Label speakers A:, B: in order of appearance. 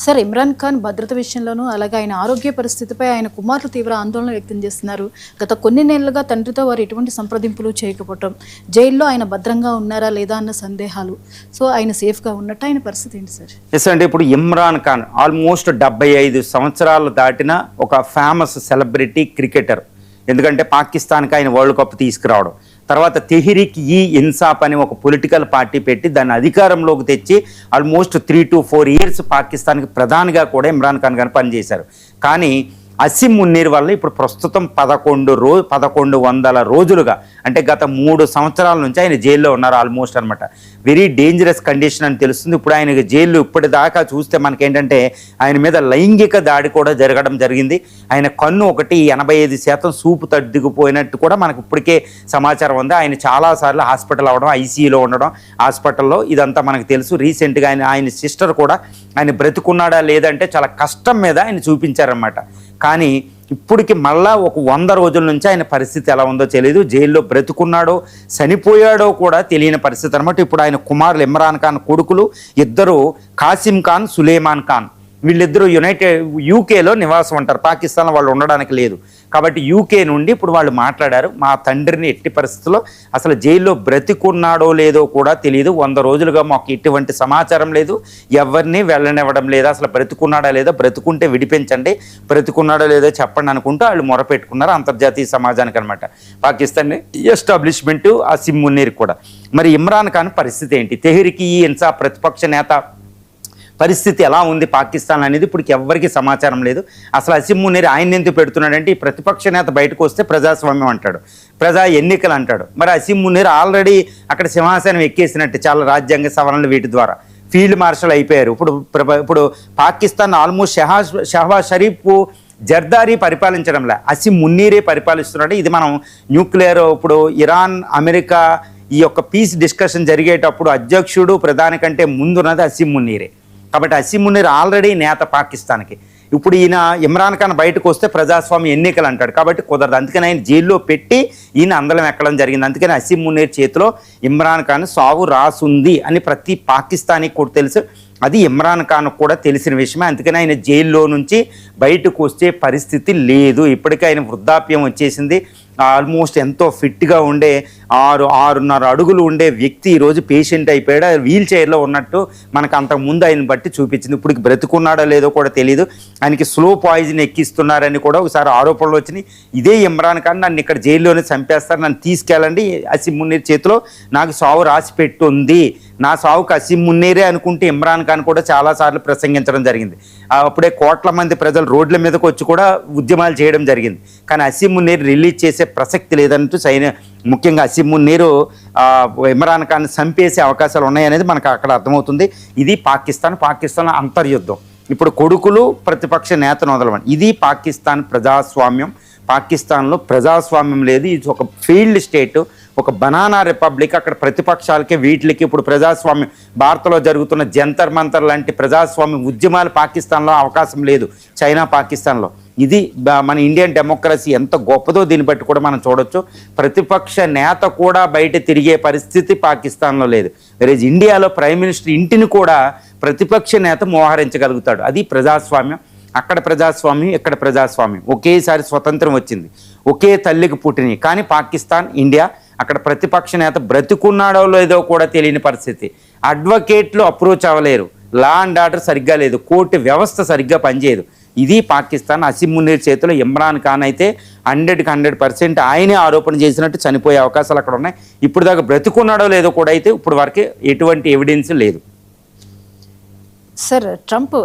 A: Sir, Imran Khan భద్రత విషయంలోనూ అలాగే ఆయన ఆరోగ్య పరిస్థితిపై ఆయన కుమారులు తీవ్ర ఆందోళన వ్యక్తం చేస్తున్నారు. గత కొన్ని నెలలుగా తండ్రితో వారు ఎటువంటి సంప్రదింపులు చేయకపోవటం, జైల్లో ఆయన భద్రంగా ఉన్నారా లేదా అన్న సందేహాలు. సో ఆయన సేఫ్గా ఉన్నట్టు ఆయన పరిస్థితి ఏంటి సార్?
B: ఎస్ అంటే ఇప్పుడు ఇమ్రాన్ ఖాన్ ఆల్మోస్ట్ 75 సంవత్సరాలు దాటిన ఒక ఫేమస్ సెలబ్రిటీ క్రికెటర్. ఎందుకంటే పాకిస్తాన్కి ఆయన వరల్డ్ కప్ తీసుకురావడం, తర్వాత తెహ్రీక్ ఈ ఇన్సాఫ్ అని ఒక పొలిటికల్ పార్టీ పెట్టి దాన్ని అధికారంలోకి తెచ్చి ఆల్మోస్ట్ 3 to 4 years పాకిస్తాన్కి ప్రధానిగా కూడా ఇమ్రాన్ ఖాన్ గారు పనిచేశారు. కానీ అసీం మున్నీర్ వల్ల ఇప్పుడు ప్రస్తుతం 1100 రోజులుగా అంటే గత 3 సంవత్సరాల నుంచి ఆయన జైల్లో ఉన్నారు ఆల్మోస్ట్ అనమాట. వెరీ డేంజరస్ కండిషన్ అని తెలుస్తుంది. ఇప్పుడు ఆయనకి జైల్లో ఇప్పటిదాకా చూస్తే మనకేంటంటే ఆయన మీద లైంగిక దాడి కూడా జరగడం జరిగింది. ఆయన కన్ను ఒకటి 85% సూపు తగ్గిపోయినట్టు కూడా మనకు ఇప్పటికే సమాచారం ఉంది. ఆయన చాలాసార్లు హాస్పిటల్ అవ్వడం, ఐసీయూలో ఉండడం, హాస్పిటల్లో ఇదంతా మనకు తెలుసు. రీసెంట్గా ఆయన సిస్టర్ కూడా ఆయన బ్రతుకున్నాడా లేదంటే చాలా కష్టం మీద ఆయన చూపించారన్నమాట. కానీ ఇప్పటికి మళ్ళా ఒక 100 రోజుల నుంచి ఆయన పరిస్థితి ఎలా ఉందో తెలియదు. జైల్లో బ్రతుకున్నాడో చనిపోయాడో కూడా తెలియని పరిస్థితి అనమాట. ఇప్పుడు ఆయన కుమారులు ఇమ్రాన్ ఖాన్ కొడుకులు ఇద్దరు కాసిం ఖాన్, సులేమాన్ ఖాన్, వీళ్ళిద్దరూ యూకేలో నివాసం ఉంటారు. పాకిస్తాన్లో వాళ్ళు ఉండడానికి లేదు కాబట్టి యూకే నుండి ఇప్పుడు వాళ్ళు మాట్లాడారు. మా తండ్రిని ఎట్టి పరిస్థితుల్లో అసలు జైల్లో బ్రతికున్నాడో లేదో కూడా తెలియదు. 100 రోజులుగా మాకు ఎటువంటి సమాచారం లేదు, ఎవరిని వెళ్ళనివ్వడం లేదు. అసలు బ్రతుకున్నాడా లేదో, బ్రతుకుంటే విడిపించండి, బ్రతుకున్నాడో లేదో చెప్పండి అనుకుంటూ వాళ్ళు మొరపెట్టుకున్నారు అంతర్జాతీయ సమాజానికి అనమాట. పాకిస్తాన్ ఎస్టాబ్లిష్మెంట్ అసీం మున్నీర్ కూడా. మరి ఇమ్రాన్ ఖాన్ పరిస్థితి ఏంటి? తెహ్రీక్ ఈ ఇన్సాఫ్ ప్రతిపక్ష నేత పరిస్థితి ఎలా ఉంది పాకిస్తాన్ అనేది ఇప్పుడు ఎవరికి సమాచారం లేదు. అసలు అసీం మున్నీర్ ఆయన ఎందుకు పెడుతున్నాడంటే ఈ ప్రతిపక్ష నేత బయటకు వస్తే ప్రజాస్వామ్యం అంటాడు, ప్రజా ఎన్నికలు అంటాడు. మరి అసీం మున్నీర్ ఆల్రెడీ అక్కడ సింహాసనం ఎక్కేసినట్టు చాలా రాజ్యాంగ సవరణలు వీటి ద్వారా ఫీల్డ్ మార్షల్ అయిపోయారు. ఇప్పుడు పాకిస్తాన్ ఆల్మోస్ట్ షహబాజ్ షరీఫ్ జర్దారీ పరిపాలించడంలే, అసీం మున్నీరే పరిపాలిస్తున్నాడు. ఇది మనం న్యూక్లియర్ ఇప్పుడు ఇరాన్ అమెరికా ఈ యొక్క పీస్ డిస్కషన్ జరిగేటప్పుడు అధ్యక్షుడు ప్రధాని కంటే ముందున్నది అసీం మున్నీరే. కాబట్టి అసీం మున్నీర్ ఆల్రెడీ నేత పాకిస్తాన్కి. ఇప్పుడు ఈయన ఇమ్రాన్ ఖాన్ బయటకు వస్తే ప్రజాస్వామ్య ఎన్నికలు అంటాడు కాబట్టి కుదరదు. అందుకని ఆయన జైల్లో పెట్టి ఈయన అందలం ఎక్కడం జరిగింది. అందుకని అసీం మున్నీర్ చేతిలో ఇమ్రాన్ ఖాన్ సావు రాసుంది అని ప్రతి పాకిస్తానీకి కూడా తెలుసు. అది ఇమ్రాన్ ఖాన్ కూడా తెలిసిన విషయమే. అందుకని ఆయన జైల్లో నుంచి బయటకు వచ్చే పరిస్థితి లేదు. ఇప్పటికీ ఆయన వృద్ధాప్యం వచ్చేసింది. ఆల్మోస్ట్ ఎంతో ఫిట్గా ఉండే 6.5 అడుగులు ఉండే వ్యక్తి ఈరోజు పేషెంట్ అయిపోయాడు. వీల్ చైర్లో ఉన్నట్టు మనకు అంతకుముందు ఆయన బట్టి చూపించింది. ఇప్పుడు బ్రతుకున్నాడో లేదో కూడా తెలియదు. ఆయనకి స్లో పాయిజన్ ఎక్కిస్తున్నారని కూడా ఒకసారి ఆరోపణలు వచ్చినాయి. ఇదే ఇమ్రాన్ ఖాన్ నన్ను ఇక్కడ జైల్లోనే చంపేస్తారు, నన్ను తీసుకెళ్ళండి, అసీం మున్నీర్ చేతిలో నాకు సావు రాసి పెట్టుంది, నా సావుకు అసీం మున్నీరే అనుకుంటే ఇమ్రాన్ ఖాన్ కూడా చాలాసార్లు ప్రసంగించడం జరిగింది. అప్పుడే కోట్ల మంది ప్రజలు రోడ్ల మీదకి వచ్చి కూడా ఉద్యమాలు చేయడం జరిగింది. కానీ అసీం మున్నీర్ రిలీజ్ చేసే ప్రసక్తి లేదంటూ ముఖ్యంగా అసీం మున్నీర్ ఇమ్రాన్ ఖాన్ చంపేసే అవకాశాలు ఉన్నాయనేది మనకు అక్కడ అర్థమవుతుంది. ఇది పాకిస్తాన్ అంతర్యుద్ధం. ఇప్పుడు కొడుకులు ప్రతిపక్ష నేతను వదలమని. ఇది పాకిస్తాన్ ప్రజాస్వామ్యం. పాకిస్తాన్లో ప్రజాస్వామ్యం లేదు. ఇది ఒక ఫెయిల్డ్ స్టేట్, ఒక బనానా రిపబ్లిక్. అక్కడ ప్రతిపక్షాలకి వీటికి ఇప్పుడు ప్రజాస్వామ్యం భారత్లో జరుగుతున్న జంతర్ మంతర్ లాంటి ప్రజాస్వామ్య ఉద్యమాలు పాకిస్తాన్లో అవకాశం లేదు, చైనా పాకిస్తాన్లో. ఇది మన ఇండియన్ డెమోక్రసీ ఎంత గొప్పదో దీన్ని బట్టి కూడా మనం చూడొచ్చు. ప్రతిపక్ష నేత కూడా బయట తిరిగే పరిస్థితి పాకిస్తాన్లో లేదు. వెరేజ్ ఇండియాలో ప్రైమ్ మినిస్టర్ ఇంటిని కూడా ప్రతిపక్ష నేత మోహరించగలుగుతాడు. అది ప్రజాస్వామ్యం. అక్కడ ప్రజాస్వామ్యం, ఇక్కడ ప్రజాస్వామ్యం. ఒకేసారి స్వతంత్రం వచ్చింది, ఒకే తల్లికి పుట్టినవి. కానీ పాకిస్తాన్, ఇండియా అక్కడ ప్రతిపక్ష నేత బ్రతుకున్నాడో లేదో కూడా తెలియని పరిస్థితి. అడ్వకేట్లు అప్రోచ్ అవ్వలేరు, లా అండ్ ఆర్డర్ సరిగ్గా లేదు, కోర్టు వ్యవస్థ సరిగ్గా పనిచేయదు. ఇది పాకిస్తాన్. అసీం మున్నీర్ చేతిలో ఇమ్రాన్ ఖాన్ అయితే 100% ఆయనే ఆరోపణ చేసినట్టు చనిపోయే అవకాశాలు అక్కడ ఉన్నాయి. ఇప్పుడు దాకా బ్రతుకున్నాడో లేదో కూడా అయితే ఇప్పుడు వరకు ఎటువంటి ఎవిడెన్స్ లేదు.
A: Sir, Trump